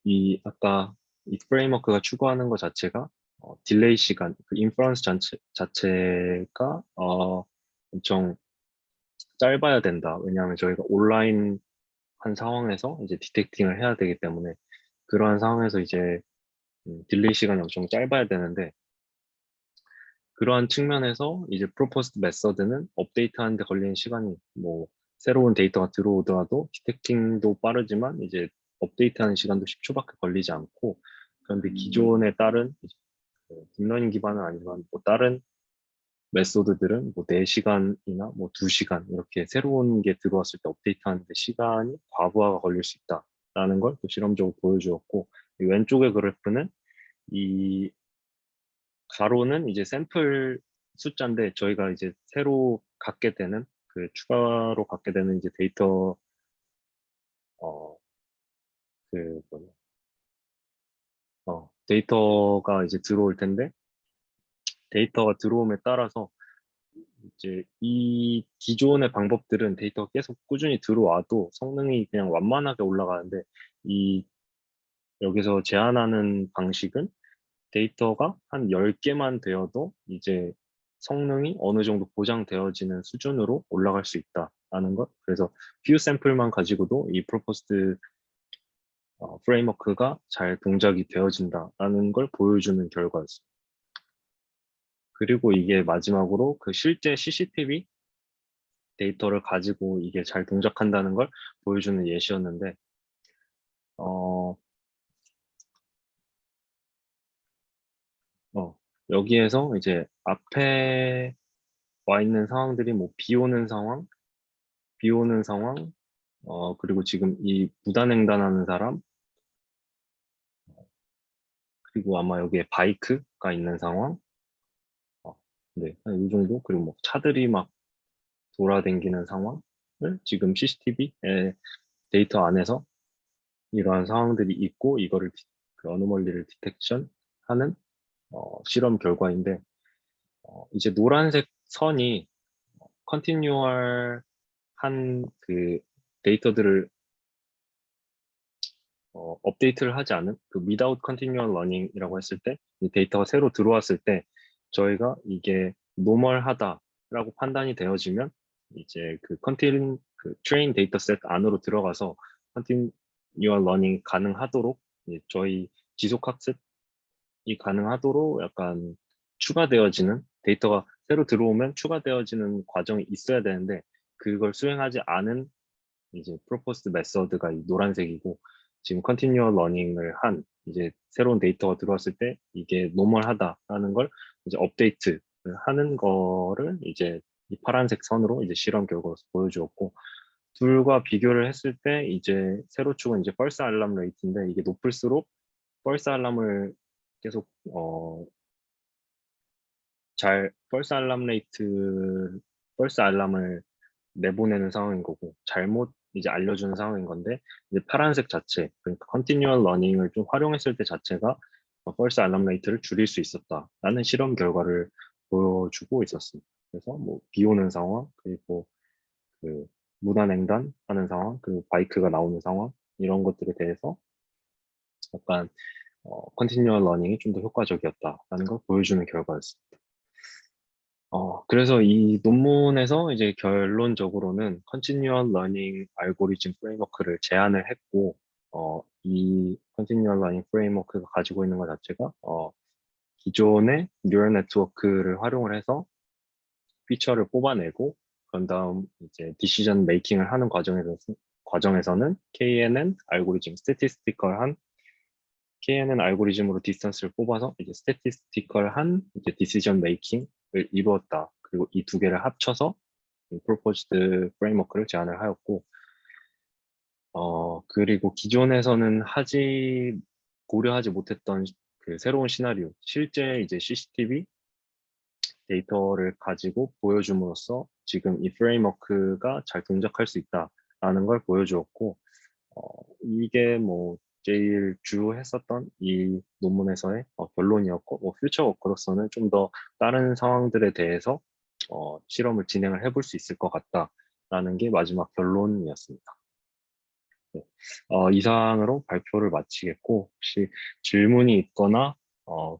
이 아까 이 프레임워크가 추구하는 것 자체가 딜레이 시간, 그 인퍼런스 자체가 엄청 짧아야 된다. 왜냐하면 저희가 온라인 한 상황에서 이제 디텍팅을 해야 되기 때문에, 그러한 상황에서 이제 딜레이 시간이 엄청 짧아야 되는데, 그러한 측면에서 이제 프로포스드 메서드는 업데이트하는데 걸리는 시간이 뭐 새로운 데이터가 들어오더라도 디텍팅도 빠르지만 이제 업데이트하는 시간도 10초밖에 걸리지 않고, 그런데 기존에 따른 딥러닝 기반은 아니지만 뭐 다른 메소드들은 뭐 4시간이나 뭐 2시간 이렇게 새로운 게 들어왔을 때 업데이트하는데 시간이 과부하가 걸릴 수 있다라는 걸 또 실험적으로 보여주었고, 이 왼쪽의 그래프는 이 가로는 이제 샘플 숫자인데, 저희가 이제 새로 갖게 되는 그 추가로 갖게 되는 이제 데이터 어 그 뭐냐 데이터가 이제 들어올 텐데, 데이터가 들어옴에 따라서 이제 이 기존의 방법들은 데이터가 계속 꾸준히 들어와도 성능이 그냥 완만하게 올라가는데, 이 여기서 제한하는 방식은 데이터가 한 10개만 되어도 이제 성능이 어느 정도 보장되어지는 수준으로 올라갈 수 있다라는 것. 그래서 few 샘플만 가지고도 이 프로포스트 프레임워크가 잘 동작이 되어진다라는 걸 보여주는 결과였습니다. 그리고 이게 마지막으로 그 실제 CCTV 데이터를 가지고 이게 잘 동작한다는 걸 보여주는 예시였는데, 어, 여기에서 이제 앞에 와 있는 상황들이 뭐 비 오는 상황, 그리고 지금 이 무단횡단하는 사람, 그리고 아마 여기에 바이크가 있는 상황, 어, 네, 한 이 정도, 그리고 뭐 차들이 막 돌아다니는 상황을 지금 CCTV의 데이터 안에서 이러한 상황들이 있고, 이거를 그 어노멀리를 디텍션 하는 실험 결과인데, 이제 노란색 선이 컨티뉴얼 한 그 데이터들을 업데이트를 하지 않은 그 without continual learning이라고 했을 때, 이 데이터가 새로 들어왔을 때 저희가 이게 노멀하다라고 판단이 되어지면 이제 그 train 데이터셋 안으로 들어가서 continual learning 가능하도록 이제 저희 지속학습이 가능하도록 약간 추가되어지는, 데이터가 새로 들어오면 추가되어지는 과정이 있어야 되는데 그걸 수행하지 않은 이제 proposed method가 이 노란색이고 지금 continual learning을 한 이제 새로운 데이터가 들어왔을 때 이게 노멀하다라는 걸 이제 업데이트 하는 거를 이제 이 파란색 선으로 이제 실험 결과로 보여주었고 둘과 비교를 했을 때 이제 세로축은 이제 false alarm rate인데 이게 높을수록 false alarm을 계속 잘 false alarm을 내보내는 상황인 거고 잘못 이제 알려주는 상황인 건데 이제 파란색 자체 그러니까 continual learning을 좀 활용했을 때 자체가 false alarm rate를 줄일 수 있었다라는 실험 결과를 보여주고 있었습니다. 그래서 뭐 비 오는 상황 그리고 그 무단횡단 하는 상황 그리고 바이크가 나오는 상황 이런 것들에 대해서 약간 continual learning이 좀 더 효과적이었다라는 걸 보여주는 결과였습니다. 그래서 이 논문에서 이제 결론적으로는 continual learning 알고리즘 프레임워크를 제안을 했고, 이 continual learning 프레임워크가 가지고 있는 것 자체가, 기존의 뉴럴 네트워크를 활용을 해서 피처를 뽑아내고, 그런 다음 이제 디시전 메이킹을 하는 과정에서는 KNN 알고리즘으로 디스턴스를 뽑아서 이제 스태티스티컬한 이제 디시전 메이킹을 이루었다. 그리고 이 두 개를 합쳐서 프로포즈드 프레임워크를 제안을 하였고, 그리고 기존에서는 고려하지 못했던 그 새로운 시나리오, 실제 이제 CCTV 데이터를 가지고 보여줌으로써 지금 이 프레임워크가 잘 동작할 수 있다라는 걸 보여주었고, 이게 뭐 제일 주요했었던 이 논문에서의 결론이었고, 뭐 퓨처 워크로서는 좀 더 다른 상황들에 대해서 실험을 진행을 해볼 수 있을 것 같다라는 게 마지막 결론이었습니다. 네. 이상으로 발표를 마치겠고, 혹시 질문이 있거나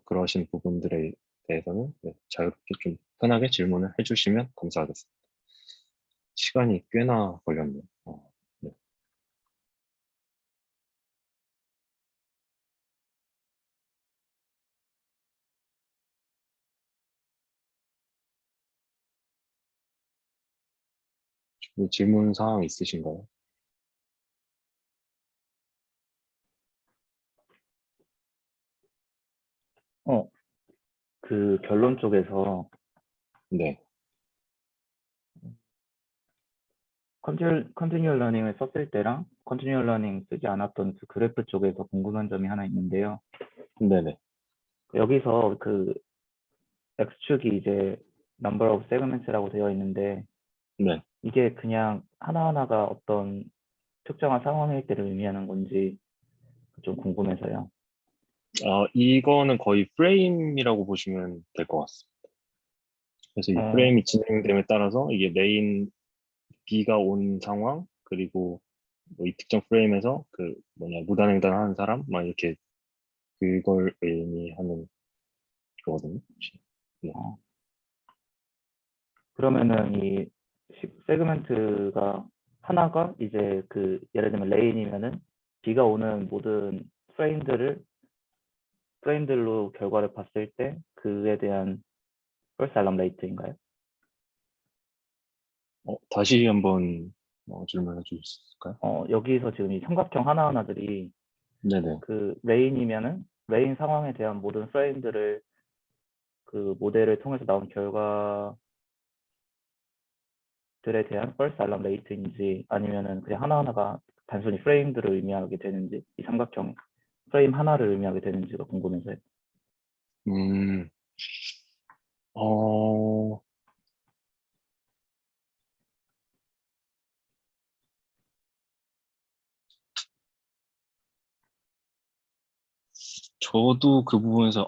그러신 부분들에 대해서는 네, 자유롭게 좀 편하게 질문을 해주시면 감사하겠습니다. 시간이 꽤나 걸렸네요. 네. 질문 사항 있으신가요? 어, 그 결론 쪽에서 네. 컨티뉴얼 러닝을 썼을 때랑 컨티뉴얼 러닝 쓰지 않았던 그 그래프 쪽에서 궁금한 점이 하나 있는데요. 네네. 여기서 그 X축이 이제 number of segments라고 되어 있는데 네. 이게 그냥 하나하나가 어떤 특정한 상황일 때를 의미하는 건지 좀 궁금해서요. 이거는 거의 프레임이라고 보시면 될 것 같습니다. 그래서 이 어, 프레임이 진행됨에 따라서 이게 메인 B가 온 상황, 그리고 뭐이 특정 프레임에서 그 뭐냐, 무단횡단하는 사람, 막 이렇게 그걸 의미하는 거거든요. 네. 어, 그러면은 이 세그멘트가 하나가 이제 그 예를 들면 레인이면은 B가 오는 모든 프레임들로 결과를 봤을 때 그에 대한 first alarm rate인가요? 다시 한번 질문해 주실 수 있을까요? 여기서 지금 이 삼각형 하나하나들이 네네. 그 레인이면은 레인 상황에 대한 모든 프레임들을 그 모델을 통해서 나온 결과들에 대한 first alarm rate인지 아니면은 그냥 하나하나가 단순히 프레임들을 의미하게 되는지 이 삼각형 프레임 하나를 의미하게 되는지가 궁금해서요. 음, 어, 저도 그 부분에서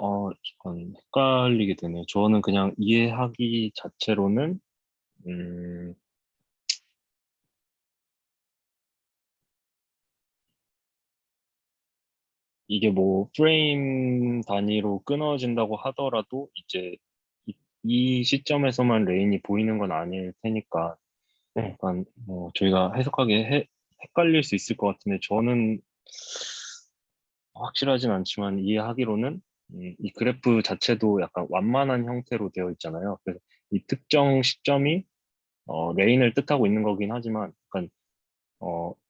약간 헷갈리게 되네요. 저는 그냥 이해하기 자체로는 음, 이게 뭐 프레임 단위로 끊어진다고 하더라도 이제 이 시점에서만 레인이 보이는 건 아닐 테니까 네. 약간 저희가 헷갈릴 수 있을 것 같은데 저는 확실하진 않지만 이해하기로는 이 그래프 자체도 약간 완만한 형태로 되어 있잖아요. 그래서 이 특정 시점이 레인을 뜻하고 있는 거긴 하지만 약간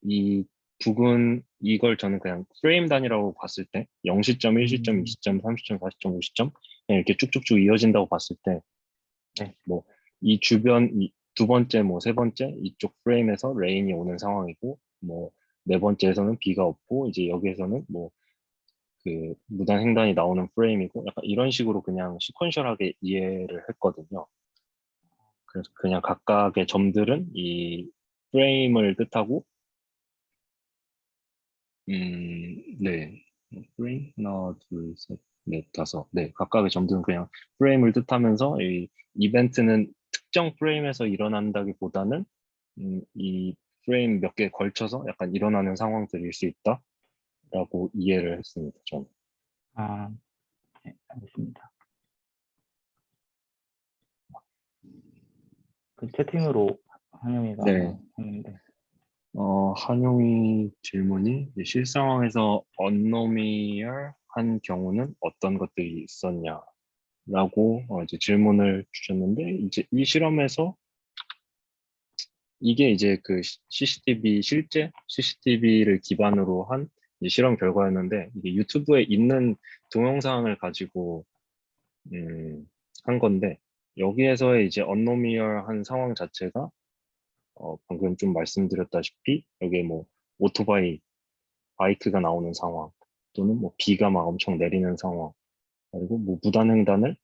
이 부근 이걸 저는 그냥 프레임 단위라고 봤을 때 0시점, 1시점, 음, 2시점, 3시점, 4시점, 5시점 그냥 이렇게 쭉쭉쭉 이어진다고 봤을 때 네. 뭐 이 주변 이 두 번째 뭐 세 번째 이쪽 프레임에서 레인이 오는 상황이고 뭐 네 번째에서는 비가 없고 이제 여기에서는 뭐 그 무단 횡단이 나오는 프레임이고 약간 이런 식으로 그냥 시퀀셜하게 이해를 했거든요. 그래서 그냥 각각의 점들은 이 프레임을 뜻하고 네. 프레임 하나, 둘, 셋, 넷, 다섯. 네, 각각의 점들은 그냥 프레임을 뜻하면서 이 이벤트는 특정 프레임에서 일어난다기보다는 이 프레임 몇 개에 걸쳐서 약간 일어나는 상황들일 수 있다라고 이해를 했습니다. 저는. 아, 네, 알겠습니다. 그 채팅으로 한영이가 네. 하나 했는데, 한용이 질문이 이제 실상황에서 언노미얼한 경우는 어떤 것들이 있었냐라고 이제 질문을 주셨는데 이제 이 실험에서 이게 이제 그 CCTV 실제 CCTV를 기반으로 한 이제 실험 결과였는데 이게 유튜브에 있는 동영상을 가지고 음, 한 건데 여기에서의 이제 언노미얼한 상황 자체가 방금 좀 말씀드렸다시피 여기에 뭐 오토바이 바이크가 나오는 상황 또는 뭐 비가 막 엄청 내리는 상황 그리고 뭐 무단횡단을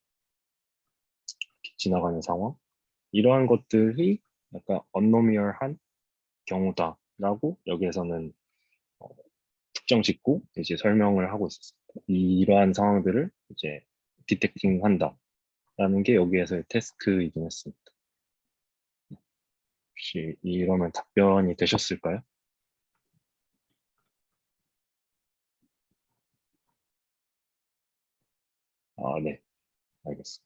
지나가는 상황 이러한 것들이 약간 언노미얼한 경우다라고 여기에서는 어, 특정 짓고 이제 설명을 하고 있었습니다. 이러한 상황들을 이제 디텍팅 한다라는 게 여기에서의 태스크이긴 했습니다. 혹시 이러면 답변이 되셨을까요? 아, 네, 알겠습니다.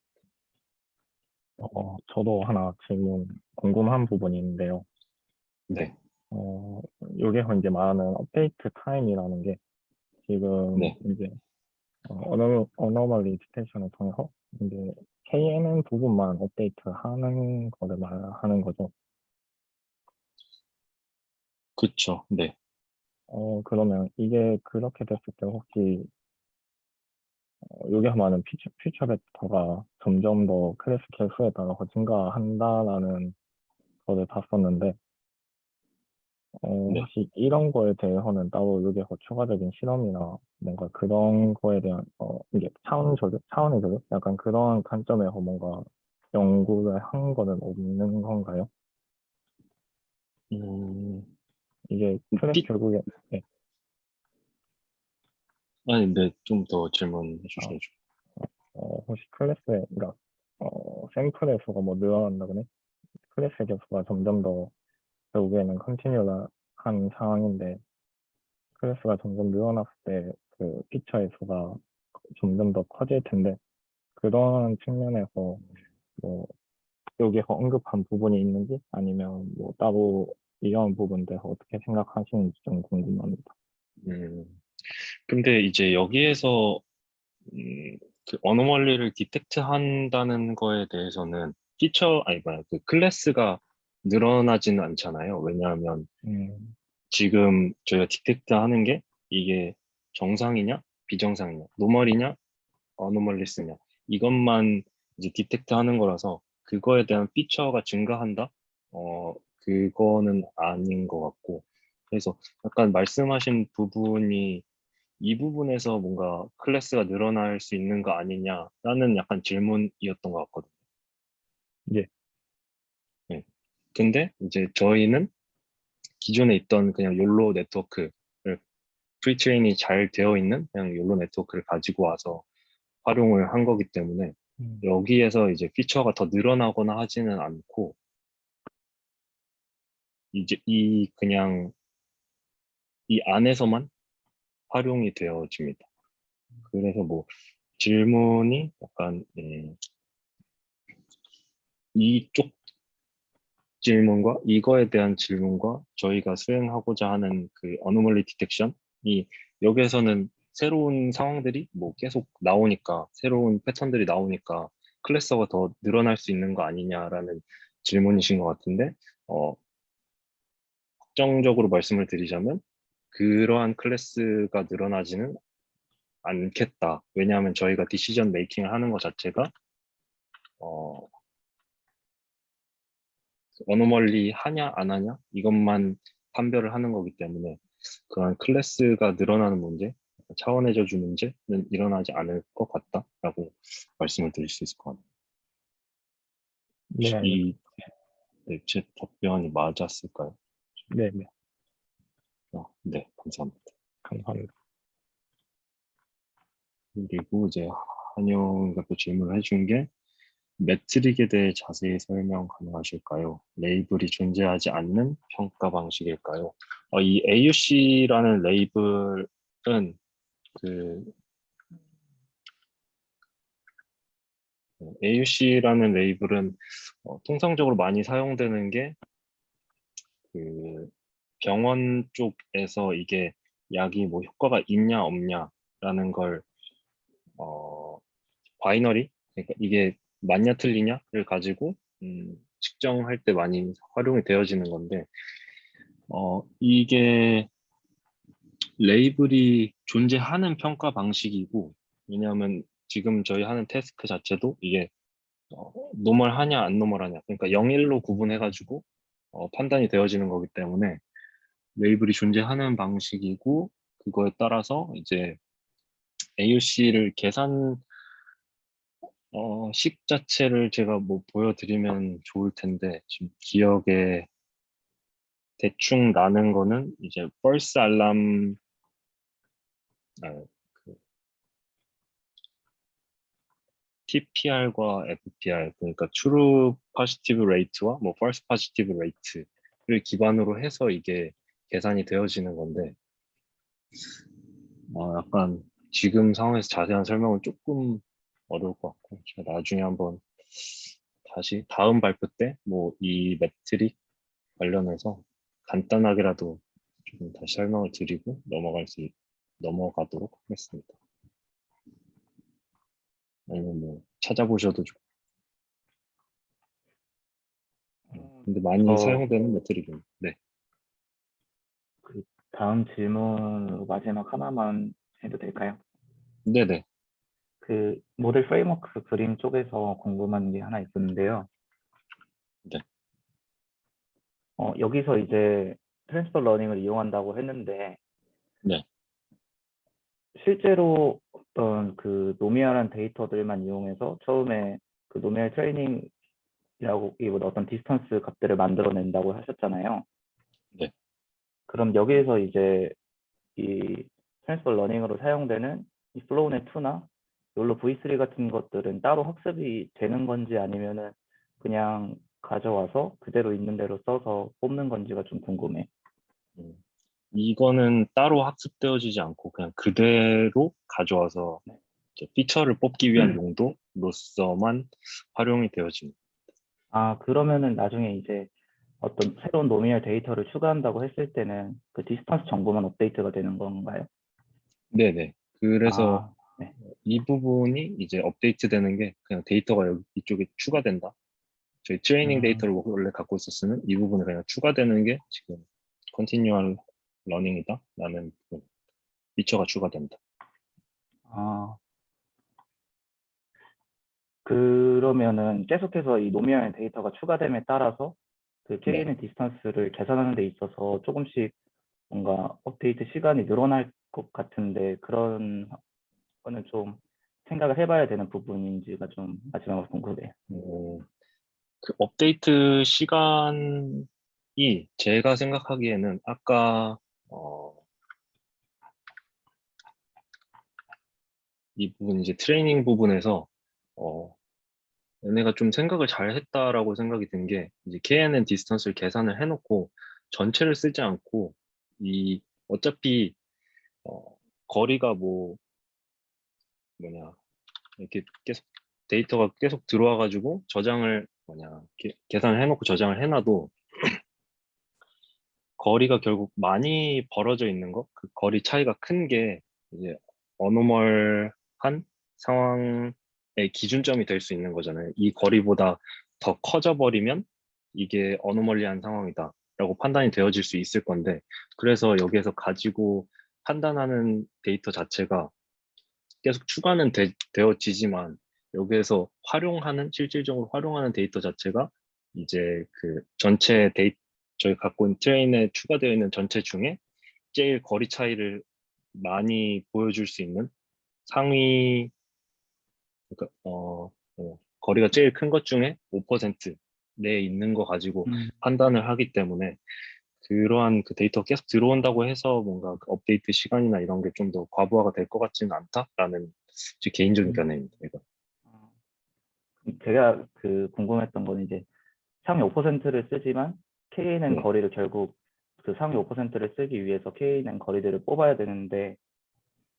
저도 하나 질문 궁금한 부분이 있는데요. 네, 어, 여기서 이제 말하는 업데이트 타임이라는 게 지금 네. 이제 어너멀리 디텍션을 통해서 이제 KNN 부분만 업데이트 하는 거를 말하는 거죠. 그쵸, 네. 그러면 이게 그렇게 됐을 때 혹시 여기서 말하는 퓨처 벡터가 점점 더 클래스케 수에 따라서 증가한다라는 거를 봤었는데 네. 혹시 이런 거에 대해서는 따로 여기서 추가적인 실험이나 뭔가 그런 거에 대한, 이게 차원의 조절? 약간 그런 관점에서 뭔가 연구를 한 거는 없는 건가요? 음, 이게 클래스 삐, 결국에, 네, 아니, 네, 좀 더 질문해 아, 주셔야죠. 혹시 클래스의, 그러니까, 샘플의 수가 뭐 늘어난다거나, 클래스의 개수가 점점 더 결국에는 컨티뉴한 상황인데, 클래스가 점점 늘어났을 때 그 피처의 수가 점점 더 커질 텐데, 그런 측면에서 뭐 여기서 언급한 부분이 있는지 아니면 뭐 따로 이런 부분에 대해서 어떻게 생각하시는지 좀 궁금합니다. 음, 근데 이제 여기에서 그 어노멀리를 디텍트 한다는 거에 대해서는 아니 뭐야 그 클래스가 늘어나지는 않잖아요. 왜냐하면 음, 지금 저희가 디텍트 하는 게 이게 정상이냐 비정상이냐 노멀이냐 어노멀리스냐 이것만 이제 디텍트 하는 거라서 그거에 대한 피처가 증가한다? 그거는 아닌 것 같고 그래서 약간 말씀하신 부분이 이 부분에서 뭔가 클래스가 늘어날 수 있는 거 아니냐라는 약간 질문이었던 것 같거든요. 예, 네. 근데 이제 저희는 기존에 있던 그냥 욜로 네트워크를 프리트레인이 잘 되어 있는 그냥 욜로 네트워크를 가지고 와서 활용을 한 거기 때문에 음, 여기에서 이제 피처가 더 늘어나거나 하지는 않고 이제 이 그냥 이 안에서만 활용이 되어집니다. 그래서 뭐 질문이 약간 이쪽 질문과 이거에 대한 질문과 저희가 수행하고자 하는 그 어노멀리 디텍션이 여기에서는 새로운 상황들이 뭐 계속 나오니까 새로운 패턴들이 나오니까 클래스가 더 늘어날 수 있는 거 아니냐라는 질문이신 것 같은데, 확정적으로 말씀을 드리자면 그러한 클래스가 늘어나지는 않겠다. 왜냐하면 저희가 디시전 메이킹을 하는 것 자체가 어, 어노멀리 하냐 안 하냐 이것만 판별을 하는 거기 때문에 그런 클래스가 늘어나는 문제, 차원의 저주 문제는 일어나지 않을 것 같다라고 말씀을 드릴 수 있을 것 같아요. 네, 혹시 알겠습니다. 제 답변이 맞았을까요? 네, 네, 네, 감사합니다. 감사합니다. 그리고 이제 한영이가 또 질문을 해준 게 매트릭에 대해 자세히 설명 가능하실까요? 레이블이 존재하지 않는 평가 방식일까요? 이 AUC라는 레이블은 그 AUC라는 레이블은 통상적으로 많이 사용되는 게 그 병원 쪽에서 이게 약이 뭐 효과가 있냐 없냐라는 걸 바이너리, 그러니까 이게 맞냐 틀리냐를 가지고 측정할 때 많이 활용이 되어지는 건데 이게 레이블이 존재하는 평가 방식이고, 왜냐하면 지금 저희 하는 태스크 자체도 이게 노멀하냐 안 노멀하냐, 그러니까 0, 1로 구분해가지고 판단이 되어지는 거기 때문에 레이블이 존재하는 방식이고, 그거에 따라서 이제 AUC를 계산 식 자체를 제가 뭐 보여드리면 좋을 텐데 지금 기억에 대충 나는 거는 이제 false alarm, 그 TPR과 FPR, 그러니까 true positive rate와 뭐 false positive rate를 기반으로 해서 이게 계산이 되어지는 건데 약간 지금 상황에서 자세한 설명은 조금 어려울 것 같고, 제가 나중에 한번 다시 다음 발표 때 뭐 이 매트릭 관련해서 간단하게라도 좀 다시 설명을 드리고 넘어가도록 하겠습니다. 아니면 뭐 찾아보셔도 좋고. 근데 많이 저 사용되는 매트릭입니다. 네. 그 다음 질문 마지막 하나만 해도 될까요? 네네. 그 모델 프레임워크 그림 쪽에서 궁금한 게 하나 있었는데요. 네. 여기서 이제 트랜스퍼 러닝을 이용한다고 했는데 네. 실제로 어떤 그 노미널한 데이터들만 이용해서 처음에 그 노미널 트레이닝이라고 이보다 어떤 디스턴스 값들을 만들어낸다고 하셨잖아요. 네. 그럼 여기에서 이제 이 트랜스퍼 러닝으로 사용되는 이 플로우넷2나 욜로 V3 같은 것들은 따로 학습이 되는 건지 아니면은 그냥 가져와서 그대로 있는 대로 써서 뽑는 건지가 좀 궁금해. 음, 이거는 따로 학습되어지지 않고 그냥 그대로 가져와서 네. 이제 피처를 뽑기 위한 용도로서만 활용이 되어집니다. 그러면은 나중에 이제 어떤 새로운 노미널 데이터를 추가한다고 했을 때는 그 디스턴스 정보만 업데이트가 되는 건가요? 네네. 그래서 네. 이 부분이 이제 업데이트 되는 게 그냥 데이터가 여기 이쪽에 추가된다. 저희 트레이닝 음, 데이터를 원래 갖고 있었으면 이 부분이 그냥 추가되는 게 지금 컨티뉴얼 러닝이다 라는 피처가 추가된다. 아, 그러면은 계속해서 이 노미널 데이터가 추가됨에 따라서 그 네. KNN 디스턴스를 계산하는 데 있어서 조금씩 뭔가 업데이트 시간이 늘어날 것 같은데 그런 거는 좀 생각을 해봐야 되는 부분인지가 좀 마지막으로 궁금해요. 그 업데이트 시간이 제가 생각하기에는 아까 어, 이 부분 이제 트레이닝 부분에서 어, 얘네가 좀 생각을 잘 했다라고 생각이 든 게 이제 KNN 디스턴스를 계산을 해놓고 전체를 쓰지 않고 이 어차피 어, 거리가 뭐 뭐냐 이렇게 계속 데이터가 계속 들어와 가지고 저장을 계산을 해놓고 저장을 해놔도 거리가 결국 많이 벌어져 있는 거, 그 거리 차이가 큰 게 이제 어노멀한 상황에 기준점이 될 수 있는 거잖아요. 이 거리보다 더 커져 버리면 이게 어노멀리한 상황이다라고 판단이 되어질 수 있을 건데, 그래서 여기에서 가지고 판단하는 데이터 자체가 계속 추가는 되어지지만, 여기에서 실질적으로 활용하는 데이터 자체가 이제 그 전체 저희 갖고 있는 트레인에 추가되어 있는 전체 중에 제일 거리 차이를 많이 보여줄 수 있는 상위, 그러니까 거리가 제일 큰 것 중에 5% 내에 있는 거 가지고 음, 판단을 하기 때문에, 그러한 그 데이터가 계속 들어온다고 해서 뭔가 그 업데이트 시간이나 이런 게 좀 더 과부하가 될 것 같지는 않다라는 제 개인적인 음. 견해입니다. 이거. 어, 제가 그 궁금했던 건 이제 상위 5%를 쓰지만 KNN 네, 거리를 결국 그 상위 5%를 쓰기 위해서 KNN 거리들을 뽑아야 되는데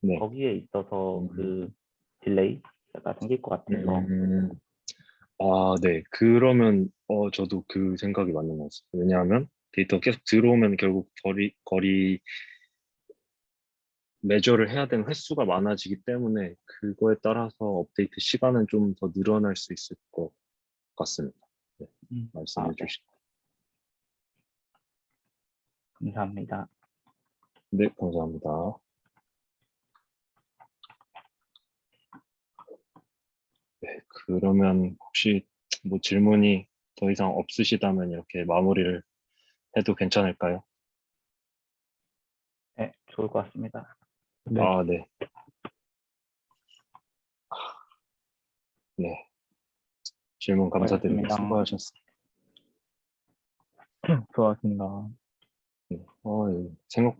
네. 거기에 있어서 음, 그 딜레이가 생길 것 같아서 음, 네. 그러면 저도 그 생각이 맞는 것 같습니다. 왜냐하면 데이터가 계속 들어오면 결국 거리 매저를 해야 되는 횟수가 많아지기 때문에, 그거에 따라서 업데이트 시간은 좀 더 늘어날 수 있을 것 같습니다. 네, 말씀해 네. 주시고. 감사합니다. 네, 감사합니다. 네, 그러면 혹시 뭐 질문이 더 이상 없으시다면 이렇게 마무리를 해도 괜찮을까요? 네, 좋을 것 같습니다. 네, 네. 네. 질문 감사드립니다. 수고하셨습니다. 수고하셨습니다. 수고하셨습니다. 네. 생각